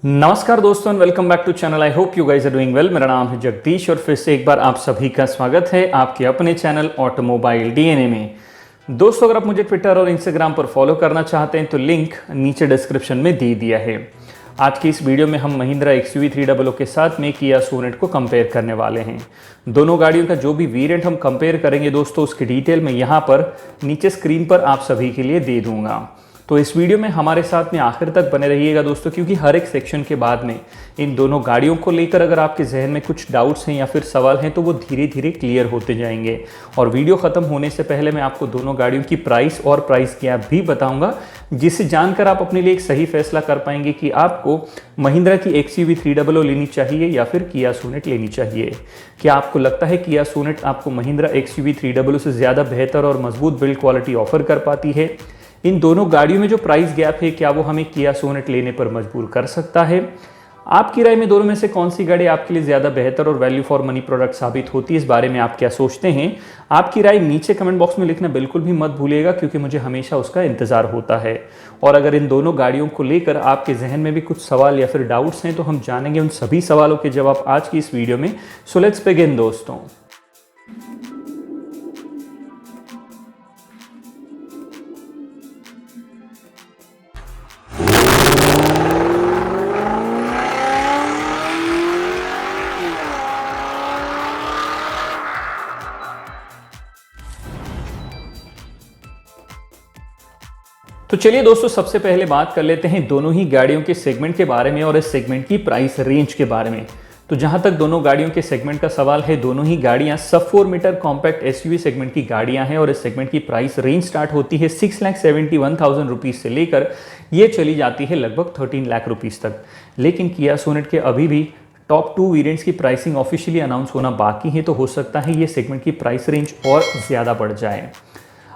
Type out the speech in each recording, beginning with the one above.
नमस्कार दोस्तों, welcome back to channel. I hope you guys are doing well. मेरा नाम है जगदीश और फिर से एक बार आप सभी का स्वागत है आपके अपने चैनल ऑटोमोबाइल डीएनए में। दोस्तों, अगर आप मुझे ट्विटर और इंस्टाग्राम पर फॉलो करना चाहते हैं तो लिंक नीचे डिस्क्रिप्शन में दे दिया है। आज की इस वीडियो में हम महिंद्रा XUV 300 के साथ में किया सोनेट को कंपेयर करने वाले हैं। दोनों गाड़ियों का जो भी वेरिएंट हम कंपेयर करेंगे दोस्तों, उसकी डिटेल मैं यहाँ पर नीचे स्क्रीन पर आप सभी के लिए दे दूंगा। तो इस वीडियो में हमारे साथ में आखिर तक बने रहिएगा दोस्तों, क्योंकि हर एक सेक्शन के बाद में इन दोनों गाड़ियों को लेकर अगर आपके जहन में कुछ डाउट्स हैं या फिर सवाल हैं तो वो धीरे धीरे क्लियर होते जाएंगे। और वीडियो खत्म होने से पहले मैं आपको दोनों गाड़ियों की प्राइस और प्राइस गैप भी बताऊंगा, जिससे जानकर आप अपने लिए एक सही फैसला कर पाएंगे कि आपको महिंद्रा की XUV 300 लेनी चाहिए या फिर किया सोनेट लेनी चाहिए। क्या आपको लगता है किया सोनेट आपको महिंद्रा XUV 300 से ज़्यादा बेहतर और मजबूत बिल्ड क्वालिटी ऑफर कर पाती है? इन दोनों गाड़ियों में जो प्राइस गैप है, क्या वो हमें किया सोनेट लेने पर मजबूर कर सकता है? आपकी राय में दोनों में से कौन सी गाड़ी आपके लिए ज़्यादा बेहतर और वैल्यू फॉर मनी प्रोडक्ट साबित होती है? इस बारे में आप क्या सोचते हैं? आपकी राय नीचे कमेंट बॉक्स में लिखना बिल्कुल भी मत भूलिएगा, क्योंकि मुझे हमेशा उसका इंतजार होता है। और अगर इन दोनों गाड़ियों को लेकर आपके जहन में भी कुछ सवाल या फिर डाउट्स हैं तो हम जानेंगे उन सभी सवालों के जवाब आज की इस वीडियो में। सो लेट्स बिगिन दोस्तों। तो चलिए दोस्तों, सबसे पहले बात कर लेते हैं दोनों ही गाड़ियों के सेगमेंट के बारे में और इस सेगमेंट की प्राइस रेंज के बारे में। तो जहां तक दोनों गाड़ियों के सेगमेंट का सवाल है, दोनों ही गाड़ियां सब 4 मीटर कॉम्पैक्ट SUV सेगमेंट की गाड़ियां हैं और इस सेगमेंट की प्राइस रेंज स्टार्ट होती है 6,71,000 रुपीज़ से लेकर ये चली जाती है लगभग 13 लाख रुपीज़ तक। लेकिन किया सोनेट के अभी भी टॉप 2 वेरिएंट्स की प्राइसिंग ऑफिशियली अनाउंस होना बाकी है, तो हो सकता है ये सेगमेंट की प्राइस रेंज और ज़्यादा बढ़ जाए।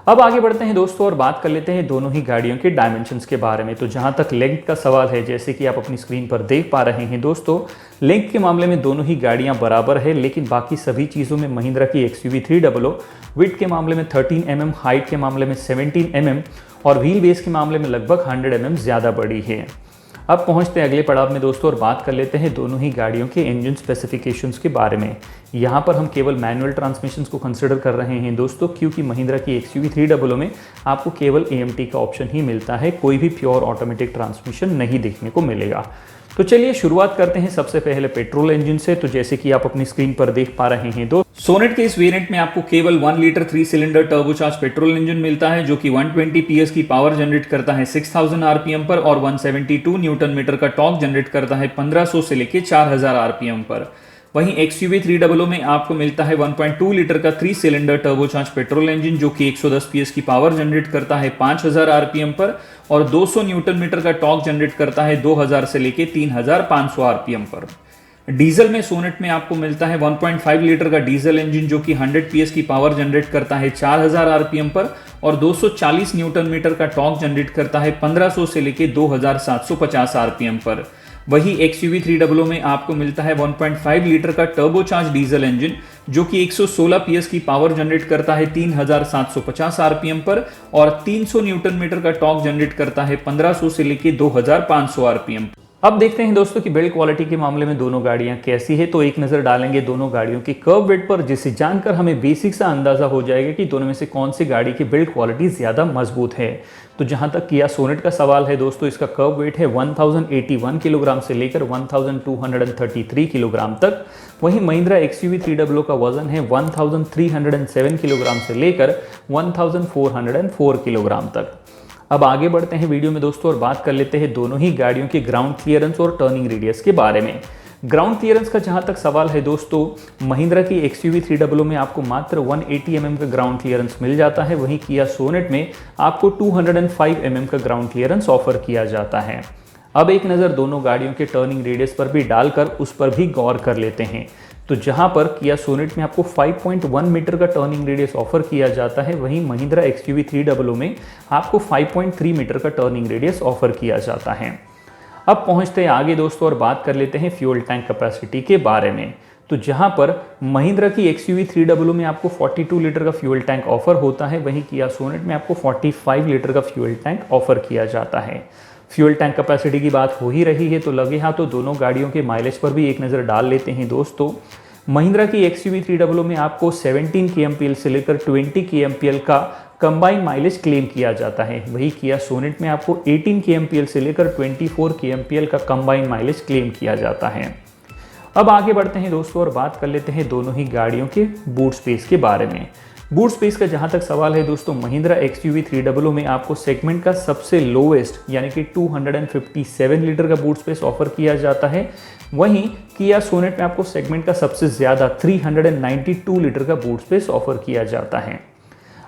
अब आगे बढ़ते हैं दोस्तों और बात कर लेते हैं दोनों ही गाड़ियों के डायमेंशंस के बारे में। तो जहां तक लेंथ का सवाल है, जैसे कि आप अपनी स्क्रीन पर देख पा रहे हैं दोस्तों, लेंथ के मामले में दोनों ही गाड़ियां बराबर है, लेकिन बाकी सभी चीज़ों में महिंद्रा की XUV 300 विड्थ के मामले में 13 mm, हाइट के मामले में 17 mm और व्हील बेस के मामले में लगभग 100 mm ज़्यादा बड़ी है। अब पहुंचते हैं अगले पड़ाव में दोस्तों और बात कर लेते हैं दोनों ही गाड़ियों के इंजन स्पेसिफिकेशंस के बारे में। यहां पर हम केवल मैनुअल ट्रांसमिशंस को कंसिडर कर रहे हैं दोस्तों, क्योंकि महिंद्रा की XUV 300 में आपको केवल AMT का ऑप्शन ही मिलता है, कोई भी प्योर ऑटोमेटिक ट्रांसमिशन नहीं देखने को मिलेगा। तो चलिए शुरुआत करते हैं सबसे पहले पेट्रोल इंजन से। तो जैसे कि आप अपनी स्क्रीन पर देख पा रहे हैं दोस्तों, सोनेट के इस वेरिएंट में आपको केवल 1 litre 3 cylinder turbocharge petrol engine मिलता है, जो कि 120 PS की पावर जनरेट करता है 6000 RPM पर और 172 न्यूटन मीटर का टॉर्क जनरेट करता है 1500 से लेकर 4000 RPM पर। वहीं XUV 300 में आपको मिलता है 1.2 लीटर का 3 सिलेंडर टर्बोचार्ज पेट्रोल इंजन, जो कि 110 PS की पावर जनरेट करता है 5000 RPM पर और 200 न्यूटन मीटर का टॉर्क जनरेट करता है 2000 से लेकर 3500 RPM पर। डीजल में सोनेट में आपको मिलता है 1.5 लीटर का डीजल इंजन, जो कि 100 PS की पावर जनरेट करता है 4000 RPM पर और 240 न्यूटन मीटर का टॉर्क जनरेट करता है 1500 से लेकर 2750 RPM पर। वही XUV 300 में आपको मिलता है 1.5 लीटर का टर्बोचार्ज डीजल इंजन, जो कि 116 PS की पावर जनरेट करता है 3750 RPM पर और 300 न्यूटन मीटर का टॉर्क जनरेट करता है 1500 से लेकर 2500 RPM। अब देखते हैं दोस्तों कि बिल्ड क्वालिटी के मामले में दोनों गाड़ियां कैसी है। तो एक नज़र डालेंगे दोनों गाड़ियों की कर्व वेट पर, जिससे जानकर हमें बेसिक सा अंदाजा हो जाएगा कि दोनों में से कौन सी गाड़ी की बिल्ड क्वालिटी ज़्यादा मजबूत है। तो जहां तक किया सोनेट का सवाल है दोस्तों, इसका कर्व वेट है 1081 किलोग्राम से लेकर 1233 किलोग्राम तक। वहीं महिंद्रा XUV 300 का वजन है 1307 किलोग्राम से लेकर 1404 किलोग्राम तक। अब आगे बढ़ते हैं वीडियो में दोस्तों और बात कर लेते हैं दोनों ही गाड़ियों के ग्राउंड क्लियरेंस और टर्निंग रेडियस के बारे में। ग्राउंड क्लियरेंस का जहां तक सवाल है दोस्तों, महिंद्रा की XUV 300 में आपको मात्र 180 mm का ग्राउंड क्लियरेंस मिल जाता है, वहीं किया सोनेट में आपको 205 mm का ग्राउंड क्लियरेंस ऑफर किया जाता है। अब एक नज़र दोनों गाड़ियों के टर्निंग रेडियस पर भी डालकर उस पर भी गौर कर लेते हैं। तो जहां पर किया सोनेट में आपको 5.1 मीटर का टर्निंग रेडियस ऑफर किया जाता है, वहीं महिंद्रा XUV 300 में आपको 5.3 मीटर का टर्निंग रेडियस ऑफर किया जाता है। अब पहुंचते हैं आगे दोस्तों और बात कर लेते हैं फ्यूल टैंक कैपेसिटी के बारे में। तो जहां पर महिंद्रा की XUV 300 में आपको 42 लीटर का फ्यूल टैंक ऑफर होता है, वहीं किया सोनेट में आपको 45 लीटर का फ्यूल टैंक ऑफर किया जाता है। फ्यूल टैंक कैपेसिटी की बात हो ही रही है तो लगे हाथों दोनों गाड़ियों के माइलेज पर भी एक नज़र डाल लेते हैं दोस्तों। महिंद्रा की XUV 300 में आपको 17 kmpl से लेकर 20 kmpl का कंबाइन माइलेज क्लेम किया जाता है। वही किया सोनेट में आपको 18 kmpl से लेकर 24 kmpl का कंबाइन माइलेज क्लेम किया जाता है। अब आगे बढ़ते हैं दोस्तों और बात कर लेते हैं दोनों ही गाड़ियों के बूट स्पेस के बारे में। बूट स्पेस का जहां तक सवाल है दोस्तों, महिंद्रा XUV 300 में आपको सेगमेंट का सबसे लोवेस्ट यानी कि 257 लीटर का बूट स्पेस ऑफर किया जाता है। वहीं किया सोनेट में आपको सेगमेंट का सबसे ज़्यादा 392 लीटर का बूट स्पेस ऑफर किया जाता है।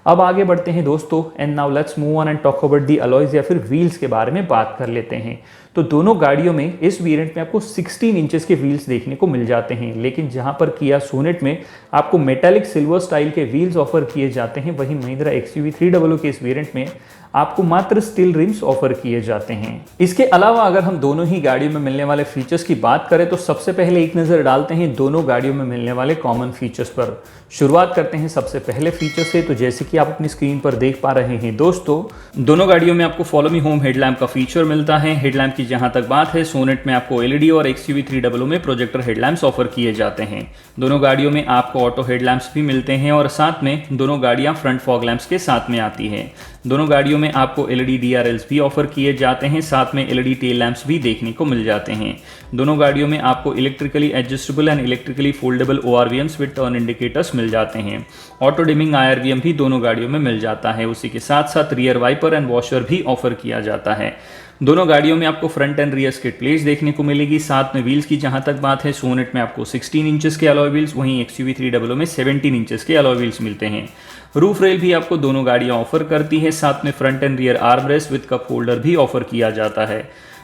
अब आगे बढ़ते हैं दोस्तों and now let's move on and talk about the alloys या फिर व्हील्स के बारे में बात कर लेते हैं। तो दोनों गाड़ियों में इस वेरिएंट में आपको 16 इंचेस के व्हील्स देखने को मिल जाते हैं, लेकिन जहां पर किया सोनेट में आपको मेटालिक सिल्वर स्टाइल के व्हील्स ऑफर किए जाते हैं, वहीं महिंद्रा XUV 300 के इस वेरिएंट में आपको मात्र स्टील रिम्स ऑफर किए जाते हैं। इसके अलावा अगर हम दोनों ही गाड़ियों में मिलने वाले फीचर्स की बात करें तो सबसे पहले एक नज़र डालते हैं दोनों गाड़ियों में मिलने वाले कॉमन फीचर्स पर। शुरुआत करते हैं सबसे पहले फीचर से। तो जैसे कि आप अपनी स्क्रीन पर देख पा रहे हैं दोस्तों, दोनों गाड़ियों में आपको फॉलो मी होम हेडलैम्प का फीचर मिलता है। हेडलैम्प की जहां तक बात है, सोनेट में आपको LED और XUV 300 में प्रोजेक्टर हेडलैम्प्स ऑफर किए जाते हैं। दोनों गाड़ियों में आपको ऑटो हेडलैम्प्स भी मिलते हैं और साथ में दोनों गाड़ियां फ्रंट फॉग लैंप्स के साथ में आती है। दोनों गाड़ियों में आपको LED DRLs भी ऑफर किए जाते हैं, साथ में LED टेल लैंप्स भी देखने को मिल जाते हैं। दोनों गाड़ियों में आपको electrically adjustable and electrically foldable ORVMs with turn indicators मिल जाते हैं। ऑटो डिमिंग IRVM भी दोनों गाड़ियों में मिल जाता है। उसी के साथ साथ रियर वाइपर एंड वॉशर भी ऑफर किया जाता है। दोनों गाड़ियों में आपको front end rear skid plates देखने को मिलेगी। साथ में व्हील्स की जहां तक बात है, सोनेट में आपको 16 इंचेस के अलॉय व्हील्स, वहीं XUV 300 में 17 इंचेस के अलॉय व्हील्स मिलते हैं। रूफ रेल भी आपको दोनों गाड़ियां ऑफर करती है। साथ में front end rear arm rest with cup holder भी ऑफर किया जाता है।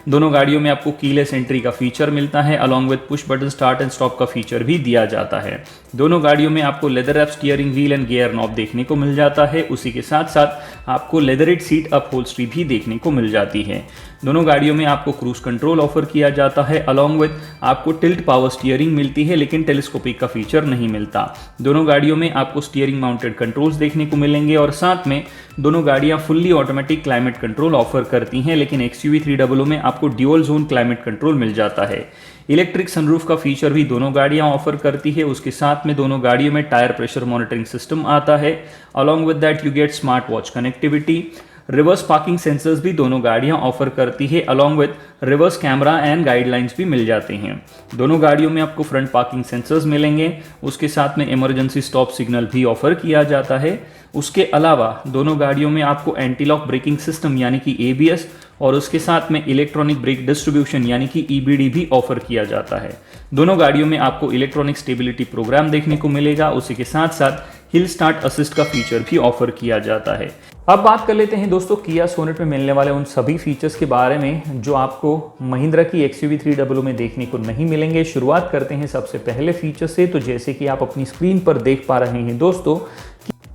दोनों गाड़ियों में आपको कीलेस एंट्री का फीचर मिलता है, along with push button start and stop का फीचर भी दिया जाता है। दोनों गाड़ियों में आपको leather wrap steering wheel and gear knob देखने को मिल जाता है। उसी के साथ साथ आपको लेदरेड सीट अपहोल्स्ट्री भी देखने को मिल जाती है। दोनों गाड़ियों में आपको क्रूज कंट्रोल ऑफर किया जाता है, अलॉन्ग विद आपको टिल्ट पावर स्टीयरिंग मिलती है, लेकिन टेलीस्कोपिक का फीचर नहीं मिलता। दोनों गाड़ियों में आपको स्टीयरिंग माउंटेड कंट्रोल्स देखने को मिलेंगे और साथ में दोनों गाड़ियां fully automatic climate control offer करती हैं, लेकिन XUV 300 में आपको ड्यूअल जोन क्लाइमेट कंट्रोल मिल जाता है। इलेक्ट्रिक सनरूफ का फीचर भी दोनों गाड़ियां ऑफर करती है। उसके साथ में दोनों गाड़ियों में टायर प्रेशर मॉनिटरिंग सिस्टम आता है, along with that you get smart watch connectivity. Reverse parking sensors भी दोनों गाड़ियां ऑफर करती है, along with reverse camera and guidelines भी मिल जाते हैं। दोनों गाड़ियों में आपको फ्रंट पार्किंग सेंसर्स मिलेंगे। उसके साथ में इमरजेंसी स्टॉप सिग्नल भी ऑफर किया जाता है। उसके अलावा दोनों गाड़ियों में आपको एंटी लॉक ब्रेकिंग सिस्टम यानी कि ABS और उसके साथ में इलेक्ट्रॉनिक ब्रेक डिस्ट्रीब्यूशन यानी कि EBD भी ऑफर किया जाता है। दोनों गाड़ियों में आपको इलेक्ट्रॉनिक स्टेबिलिटी प्रोग्राम देखने को मिलेगा। उसी के साथ साथ हिल स्टार्ट असिस्ट का फीचर भी ऑफर किया जाता है। अब बात कर लेते हैं दोस्तों किया सोनेट में मिलने वाले उन सभी फीचर्स के बारे में जो आपको महिंद्रा की XUV 300 में देखने को नहीं मिलेंगे। शुरुआत करते हैं सबसे पहले फीचर से। तो जैसे कि आप अपनी स्क्रीन पर देख पा रहे हैं दोस्तों,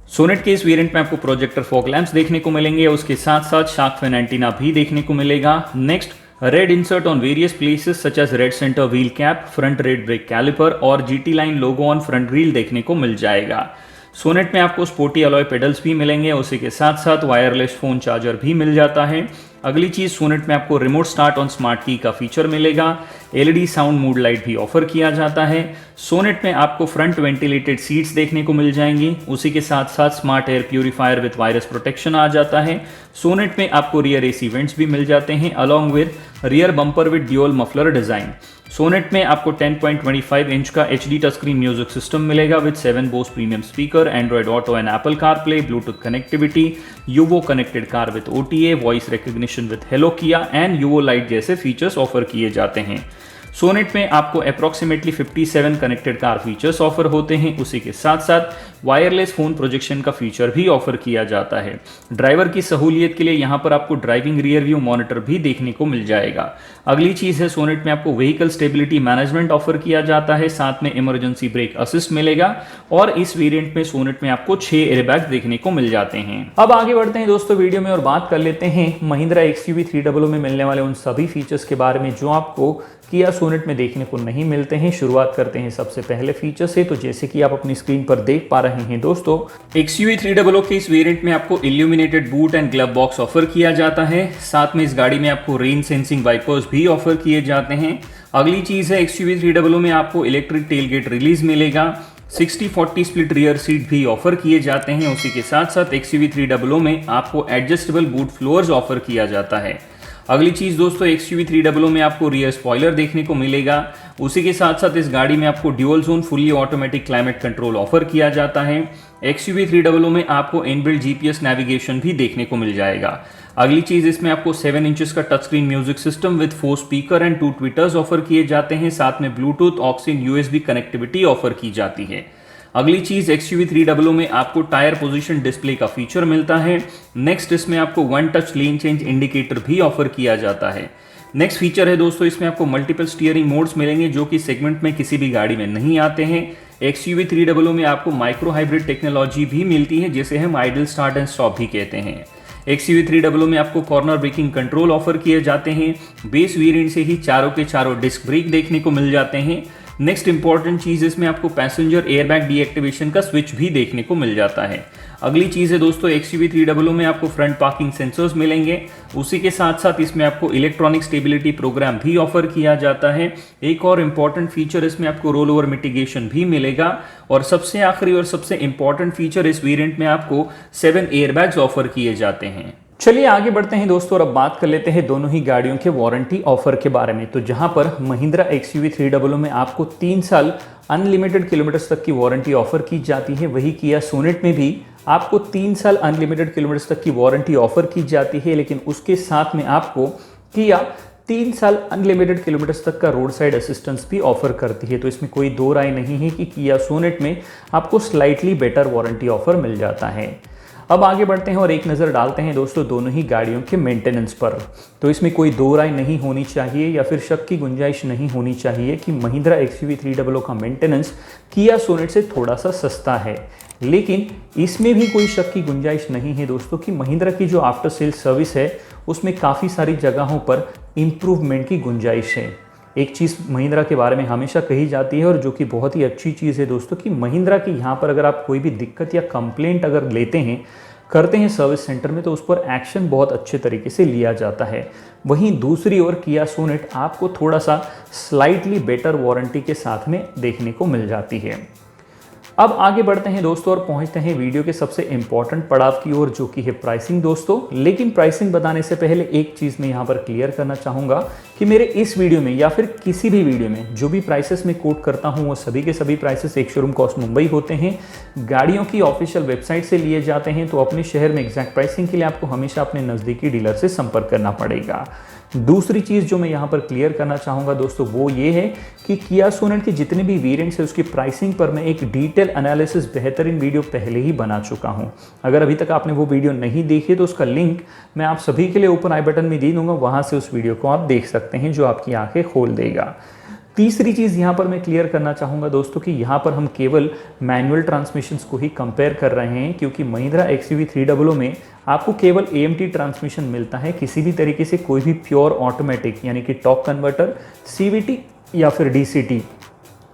सोनेट के इस वेरिएंट में आपको प्रोजेक्टर फॉग लैंप्स देखने को मिलेंगे। उसके साथ साथ शार्क फिन एंटीना भी देखने को मिलेगा। Next, red insert on various places such as red center wheel cap, front red brake caliper और GT line logo on front grille देखने को मिल जाएगा। सोनेट में आपको स्पोर्टी अलॉय पेडल्स भी मिलेंगे। उसी के साथ साथ वायरलेस फोन चार्जर भी मिल जाता है। अगली चीज, सोनेट में आपको रिमोट स्टार्ट ऑन स्मार्ट की का फीचर मिलेगा। LED साउंड मूड लाइट भी ऑफर किया जाता है। सोनेट में आपको फ्रंट वेंटिलेटेड सीट्स देखने को मिल जाएंगी। उसी के साथ साथ smart air purifier with virus protection आ जाता है। सोनेट में आपको रियर AC वेंट्स भी मिल जाते हैं, along with rear bumper with dual muffler design. Sonet में आपको 10.25 इंच का HD touch screen music system मिलेगा with 7 Bose premium speaker, Android auto and Apple CarPlay, Bluetooth connectivity, UVO connected car with OTA, voice recognition with hello Kia and UVO lite जैसे features offer किए जाते हैं। Sonet में आपको approximately 57 connected car features offer होते हैं। उसी के साथ साथ वायरलेस फोन प्रोजेक्शन का फीचर भी ऑफर किया जाता है। ड्राइवर की सहूलियत के लिए यहाँ पर आपको ड्राइविंग रियर व्यू मॉनिटर भी देखने को मिल जाएगा। अगली चीज है, सोनेट में आपको व्हीकल स्टेबिलिटी मैनेजमेंट ऑफर किया जाता है, साथ में इमरजेंसी ब्रेक असिस्ट मिलेगा और इस वेरिएंट में सोनेट में आपको 6 एयरबैग देखने को मिल जाते हैं। अब आगे बढ़ते हैं दोस्तों वीडियो में और बात कर लेते हैं महिंद्रा XUV 300 में मिलने वाले उन सभी फीचर्स के बारे में जो आपको किया सोनेट में देखने को नहीं मिलते हैं। शुरुआत करते हैं सबसे पहले फीचर से। तो जैसे कि आप अपनी स्क्रीन पर देख पा रहे रहे हैं दोस्तों। XUV 300 के इस वेरिएंट में आपको illuminated boot and glove box offer किया जाता है। साथ में इस गाड़ी में आपको रेन सेंसिंग वाइपर्स भी ऑफर किए जाते हैं। अगली चीज है XUV 300 में आपको इलेक्ट्रिक टेलगेट रिलीज मिलेगा। 60-40 स्प्लिट रियर सीट भी ऑफर किए जाते हैं। उसी के साथ साथ XUV 300 में आपको एडजस्टेबल बूट फ्लोर्स ऑफर किया जाता है। अगली चीज दोस्तों, XUV 300 में आपको रियर स्पॉइलर देखने को मिलेगा। उसी के साथ साथ इस गाड़ी में आपको dual zone fully automatic climate control offer किया जाता है। XUV 300 में आपको इनबिल्ट GPS नेविगेशन भी देखने को मिल जाएगा। अगली चीज, इसमें आपको 7 इंचेस का touch screen music system with 4 speaker and 2 tweeters offer किए जाते हैं। साथ में Bluetooth, aux in, USB connectivity offer की जाती है। अगली चीज, XUV 300 में आपको टायर पोजीशन डिस्प्ले का फीचर मिलता है। नेक्स्ट, इसमें आपको one touch lane change indicator भी ऑफर किया जाता है। नेक्स्ट फीचर है दोस्तों, इसमें आपको मल्टीपल स्टीयरिंग मोड्स मिलेंगे जो कि सेगमेंट में किसी भी गाड़ी में नहीं आते हैं। XUV 300 में आपको माइक्रो हाइब्रिड टेक्नोलॉजी भी मिलती है, जिसे हम आइडल स्टार्ट एंड स्टॉप भी कहते हैं। XUV 300 में आपको कॉर्नर ब्रेकिंग कंट्रोल ऑफर किए जाते हैं। बेस वेरिएंट से ही चारों के चारों डिस्क ब्रेक देखने को मिल जाते हैं। नेक्स्ट इंपॉर्टेंट चीज, इसमें आपको पैसेंजर एयरबैग डीएक्टिवेशन का स्विच भी देखने को मिल जाता है। अगली चीज है दोस्तों, XUV 300 में आपको फ्रंट पार्किंग सेंसर्स मिलेंगे। उसी के साथ साथ इसमें आपको इलेक्ट्रॉनिक स्टेबिलिटी प्रोग्राम भी ऑफर किया जाता है। एक और इंपॉर्टेंट फीचर, इसमें आपको रोल ओवर मिटिगेशन भी मिलेगा। और सबसे आखिरी और सबसे इंपॉर्टेंट फीचर, इस वेरिएंट में आपको 7 एयरबैग्स ऑफर किए जाते हैं। चलिए आगे बढ़ते हैं दोस्तों और अब बात कर लेते हैं दोनों ही गाड़ियों के वारंटी ऑफर के बारे में। तो जहां पर महिंद्रा XUV 300 में आपको 3 साल अनलिमिटेड किलोमीटर्स तक की वारंटी ऑफर की जाती है, वही किया सोनेट में भी आपको 3 साल अनलिमिटेड किलोमीटर्स तक की वारंटी ऑफर की जाती है। लेकिन उसके साथ में आपको किया 3 साल अनलिमिटेड किलोमीटर्स तक का रोड साइड असिस्टेंस भी ऑफर करती है। तो इसमें कोई दो राय नहीं है कि किया सोनेट में आपको स्लाइटली बेटर वारंटी ऑफर मिल जाता है। अब आगे बढ़ते हैं और एक नज़र डालते हैं दोस्तों दोनों ही गाड़ियों के मेंटेनेंस पर। तो इसमें कोई दो राय नहीं होनी चाहिए या फिर शक की गुंजाइश नहीं होनी चाहिए कि महिंद्रा XUV 300 का मेंटेनेंस किया सोनेट से थोड़ा सा सस्ता है। लेकिन इसमें भी कोई शक की गुंजाइश नहीं है दोस्तों कि महिंद्रा की जो आफ्टर सेल सर्विस है उसमें काफ़ी सारी जगहों पर इम्प्रूवमेंट की गुंजाइश है। एक चीज़ महिंद्रा के बारे में हमेशा कही जाती है और जो कि बहुत ही अच्छी चीज़ है दोस्तों कि महिंद्रा की यहाँ पर अगर आप कोई भी दिक्कत या कंप्लेंट अगर लेते हैं करते हैं सर्विस सेंटर में तो उस पर एक्शन बहुत अच्छे तरीके से लिया जाता है। वहीं दूसरी ओर किया सोनेट आपको थोड़ा सा स्लाइटली बेटर वारंटी के साथ में देखने को मिल जाती है। अब आगे बढ़ते हैं दोस्तों और पहुंचते हैं वीडियो के सबसे इंपॉर्टेंट पड़ाव की ओर जो कि है प्राइसिंग दोस्तों। लेकिन प्राइसिंग बताने से पहले एक चीज़ मैं यहाँ पर क्लियर करना चाहूँगा कि मेरे इस वीडियो में या फिर किसी भी वीडियो में जो भी प्राइसेस मैं कोट करता हूँ वो सभी के सभी प्राइसेस एक शोरूम कॉस्ट मुंबई होते हैं, गाड़ियों की ऑफिशियल वेबसाइट से लिए जाते हैं। तो अपने शहर में एग्जैक्ट प्राइसिंग के लिए आपको हमेशा अपने नज़दीकी डीलर से संपर्क करना पड़ेगा। दूसरी चीज़ जो मैं यहाँ पर क्लियर करना चाहूँगा दोस्तों वो ये है कि किया सोनेट के जितने भी वेरिएंट्स है उसकी प्राइसिंग पर मैं एक डिटेल एनालिसिस बेहतरीन वीडियो पहले ही बना चुका हूँ। अगर अभी तक आपने वो वीडियो नहीं देखी तो उसका लिंक मैं आप सभी के लिए ऊपर आई बटन में दे दूंगा, वहाँ से उस वीडियो को आप देख सकते हैं जो आपकी आंखें खोल देगा। तीसरी चीज़ यहाँ पर मैं क्लियर करना चाहूँगा दोस्तों कि यहाँ पर हम केवल मैनुअल ट्रांसमिशंस को ही कंपेयर कर रहे हैं क्योंकि महिंद्रा XUV 300 में आपको केवल AMT ट्रांसमिशन मिलता है। किसी भी तरीके से कोई भी प्योर ऑटोमेटिक यानी कि टॉर्क कन्वर्टर, CVT या फिर DCT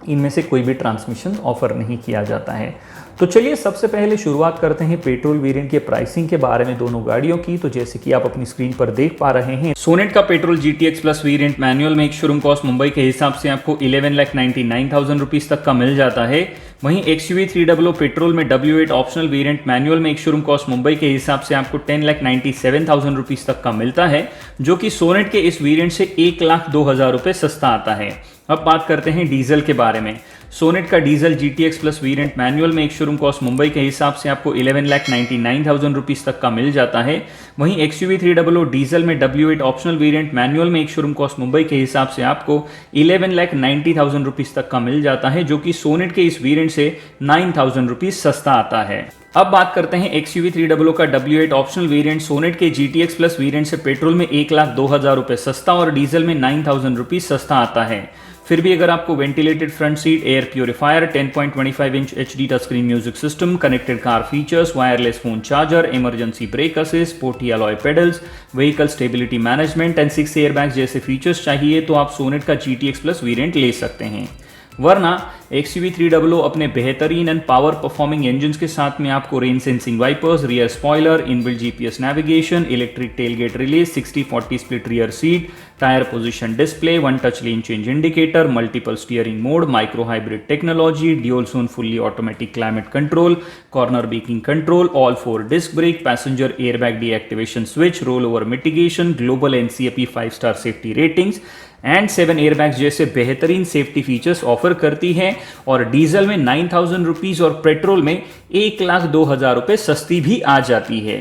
इनमें से कोई भी ट्रांसमिशन ऑफर नहीं किया जाता है। तो चलिए सबसे पहले शुरुआत करते हैं पेट्रोल वेरिएंट के प्राइसिंग के बारे में दोनों गाड़ियों की। तो जैसे कि आप अपनी स्क्रीन पर देख पा रहे हैं सोनेट का petrol GTX plus variant manual में एक शोरूम कॉस्ट मुंबई के हिसाब से आपको 11,99,000 रुपीज तक का मिल जाता है। वहीं XUV 300 पेट्रोल में W8 ऑप्शनल वेरिएंट मैनुअल में एक शोरूम कॉस्ट मुंबई के हिसाब से आपको 10,97,000 रुपीज तक का मिलता है, जो कि सोनेट के इस वेरिएंट से 1,02,000 रुपए सस्ता आता है। अब बात करते हैं डीजल के बारे में। सोनेट का diesel GTX plus variant manual में एक शोरूम कॉस्ट मुंबई के हिसाब से आपको 11,99,000 रुपीज तक का मिल जाता है। वहीं XUV 300 डीजल में W8 ऑप्शनल वेरिएंट मैनुअल में एक शोरूम कॉस्ट मुंबई के हिसाब से आपको 11,90,000 रुपीज तक का मिल जाता है, जो कि सोनेट के इस वेरिएंट से 9,000 रुपीज सस्ता आता है। अब बात करते हैं XUV 300 का W8 ऑप्शनल वेरिएंट सोनेट के GTX प्लस वेरिएंट से पेट्रोल में 1,02,000 रुपए सस्ता और डीजल में 9,000 रुपीज सस्ता आता है। फिर भी अगर आपको ventilated front seat, air purifier, 10.25 inch HD touch screen music system, connected car features, wireless phone charger, emergency brake assist, sporty alloy pedals, vehicle stability management and 6 airbags जैसे फीचर्स चाहिए तो आप सोनेट का GTX प्लस वेरिएंट ले सकते हैं। वरना XUV 300 अपने बेहतरीन एंड पावर परफॉर्मिंग इंजन के साथ में आपको rain sensing wipers, rear spoiler, inbuilt GPS navigation, electric tailgate release, 60-40 split rear seat, tyre position display, one touch lane change indicator, multiple steering mode, micro hybrid technology, dual zone fully automatic climate control, corner braking control, all 4 disc brake, passenger airbag deactivation switch, roll over mitigation, global NCAP five star safety ratings and 7 airbags जैसे बेहतरीन safety features offer करती है और diesel में 9,000 rupees और petrol में 1,02,000 रुपए सस्ती भी आ जाती है।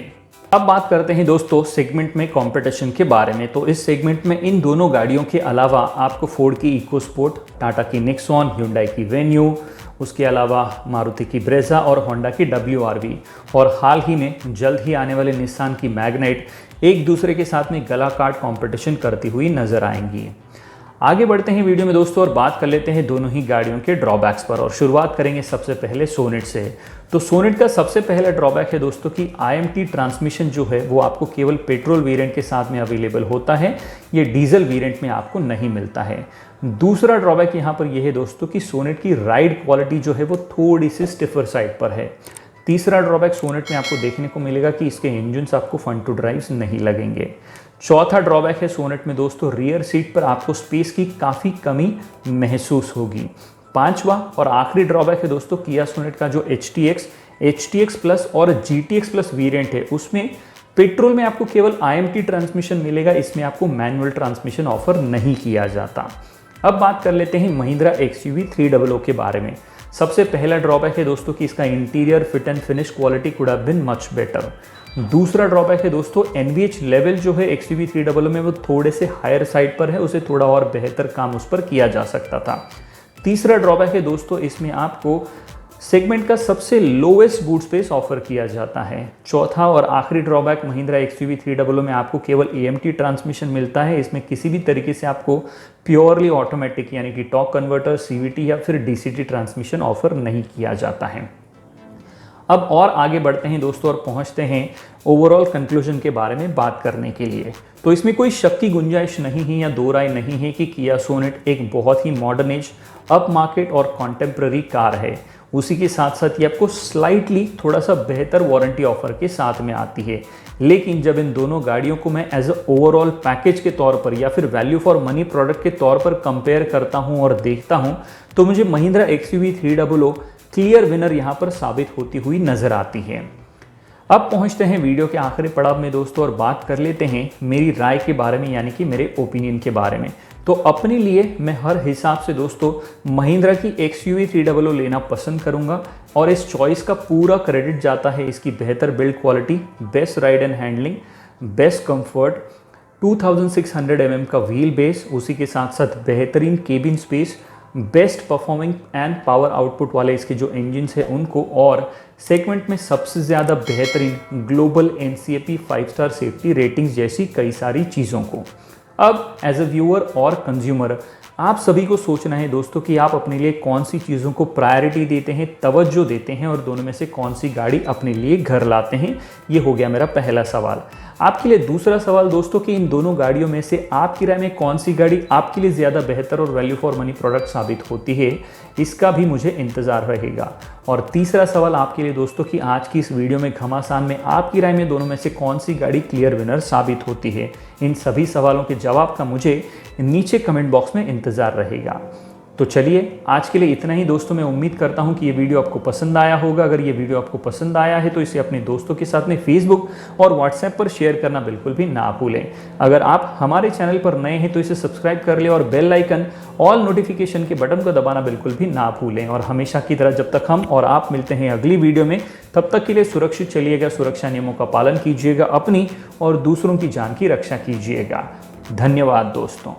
अब बात करते हैं दोस्तों सेगमेंट में कंपटीशन के बारे में। तो इस सेगमेंट में इन दोनों गाड़ियों के अलावा आपको फोर्ड की इकोस्पोर्ट, टाटा की निक्सॉन, ह्युंडई की वेन्यू, उसके अलावा मारुति की ब्रेजा और होंडा की WRV और हाल ही में जल्द ही आने वाले निसान की मैग्नाइट एक दूसरे के साथ में गला काट कंपटीशन करती हुई नजर आएंगी। आगे बढ़ते हैं वीडियो में दोस्तों और बात कर लेते हैं दोनों ही गाड़ियों के ड्रॉबैक्स पर और शुरुआत करेंगे सबसे पहले सोनेट से। तो सोनेट का सबसे पहला ड्रॉबैक है दोस्तों कि IMT ट्रांसमिशन जो है वो आपको केवल पेट्रोल वेरिएंट के साथ में अवेलेबल होता है, ये डीजल वेरिएंट में आपको नहीं मिलता है। दूसरा ड्रॉबैक यहाँ पर यह है दोस्तों कि सोनेट की राइड क्वालिटी जो है वो थोड़ी सी स्टिफर साइड पर है। तीसरा ड्रॉबैक सोनेट में आपको देखने को मिलेगा कि इसके इंजन्स आपको फ्रंट टू ड्राइव्स नहीं लगेंगे। चौथा ड्रॉबैक है सोनेट में दोस्तों रियर सीट पर आपको स्पेस की काफ़ी कमी महसूस होगी। पांचवा और आखिरी ड्रॉबैक है दोस्तों किया सोनेट का जो HTX प्लस और GTX प्लस वेरिएंट है उसमें पेट्रोल में आपको केवल IMT ट्रांसमिशन मिलेगा, इसमें आपको मैनुअल ट्रांसमिशन ऑफर नहीं किया जाता। अब बात कर लेते हैं महिंद्रा XUV 300 के बारे में। सबसे पहला ड्रॉबैक है दोस्तों कि इसका interior fit and finish quality could have been much better. दूसरा ड्रॉबैक है दोस्तों NVH लेवल जो है XUV 300 में वो थोड़े से हायर साइड पर है, उसे थोड़ा और बेहतर काम उस पर किया जा सकता था। तीसरा ड्रॉबैक है दोस्तों इसमें आपको सेगमेंट का सबसे लोएस्ट बूट स्पेस ऑफर किया जाता है। चौथा और आखिरी ड्रॉबैक महिंद्रा XUV 300 में आपको केवल AMT ट्रांसमिशन मिलता है, इसमें किसी भी तरीके से आपको प्योरली ऑटोमेटिक यानी कि टॉर्क कन्वर्टर, CVT या फिर DCT ट्रांसमिशन ऑफर नहीं किया जाता है। अब और आगे बढ़ते हैं दोस्तों और पहुंचते हैं ओवरऑल कंक्लूजन के बारे में बात करने के लिए। तो इसमें कोई शक की गुंजाइश नहीं है या दो राय नहीं है कि किया सोनेट एक बहुत ही मॉडर्न एज, अप मार्केट और कॉन्टेम्प्ररी कार है। उसी के साथ साथ ये आपको स्लाइटली थोड़ा सा बेहतर वारंटी ऑफर के साथ में आती है। लेकिन जब इन दोनों गाड़ियों को मैं एज अ ओवरऑल पैकेज के तौर पर या फिर वैल्यू फॉर मनी प्रोडक्ट के तौर पर कंपेयर करता हूं और देखता हूं तो मुझे महिंद्रा XUV 300 क्लियर विनर यहां पर साबित होती हुई नजर आती है। अब पहुंचते हैं वीडियो के आखिरी पड़ाव में दोस्तों और बात कर लेते हैं मेरी राय के बारे में यानी कि मेरे ओपिनियन के बारे में। तो अपने लिए मैं हर हिसाब से दोस्तों महिंद्रा की XUV 300 लेना पसंद करूंगा और इस चॉइस का पूरा क्रेडिट जाता है इसकी बेहतर build quality, best ride and handling, best comfort, 2600 mm का व्हील बेस, उसी के साथ साथ बेहतरीन cabin space, best performing and power output वाले इसके जो इंजन्स हैं उनको और सेगमेंट में सबसे ज़्यादा बेहतरीन global NCAP five star safety ratings जैसी कई सारी चीज़ों को। अब एज अ व्यूअर और कंज्यूमर आप सभी को सोचना है दोस्तों कि आप अपने लिए कौन सी चीज़ों को प्रायोरिटी देते हैं, तवज्जो देते हैं और दोनों में से कौन सी गाड़ी अपने लिए घर लाते हैं। ये हो गया मेरा पहला सवाल। आपके लिए दूसरा सवाल दोस्तों कि इन दोनों गाड़ियों में से आपकी राय में कौन सी गाड़ी आपके लिए ज़्यादा बेहतर और वैल्यू फॉर मनी प्रोडक्ट साबित होती है, इसका भी मुझे इंतज़ार रहेगा। और तीसरा सवाल आपके लिए दोस्तों कि आज की इस वीडियो में घमासान में आपकी राय में दोनों में से कौन सी गाड़ी क्लियर विनर साबित होती है। इन सभी सवालों के जवाब का मुझे नीचे कमेंट बॉक्स में इंतज़ार रहेगा। तो चलिए आज के लिए इतना ही दोस्तों। मैं उम्मीद करता हूं कि ये वीडियो आपको पसंद आया होगा। अगर ये वीडियो आपको पसंद आया है तो इसे अपने दोस्तों के साथ में फेसबुक और व्हाट्सएप पर शेयर करना बिल्कुल भी ना भूलें। अगर आप हमारे चैनल पर नए हैं तो इसे सब्सक्राइब कर लें और बेल आइकन ऑल नोटिफिकेशन के बटन को दबाना बिल्कुल भी ना भूलें। और हमेशा की तरह जब तक हम और आप मिलते हैं अगली वीडियो में, तब तक के लिए सुरक्षित चलिएगा, सुरक्षा नियमों का पालन कीजिएगा, अपनी और दूसरों की जान की रक्षा कीजिएगा। धन्यवाद दोस्तों।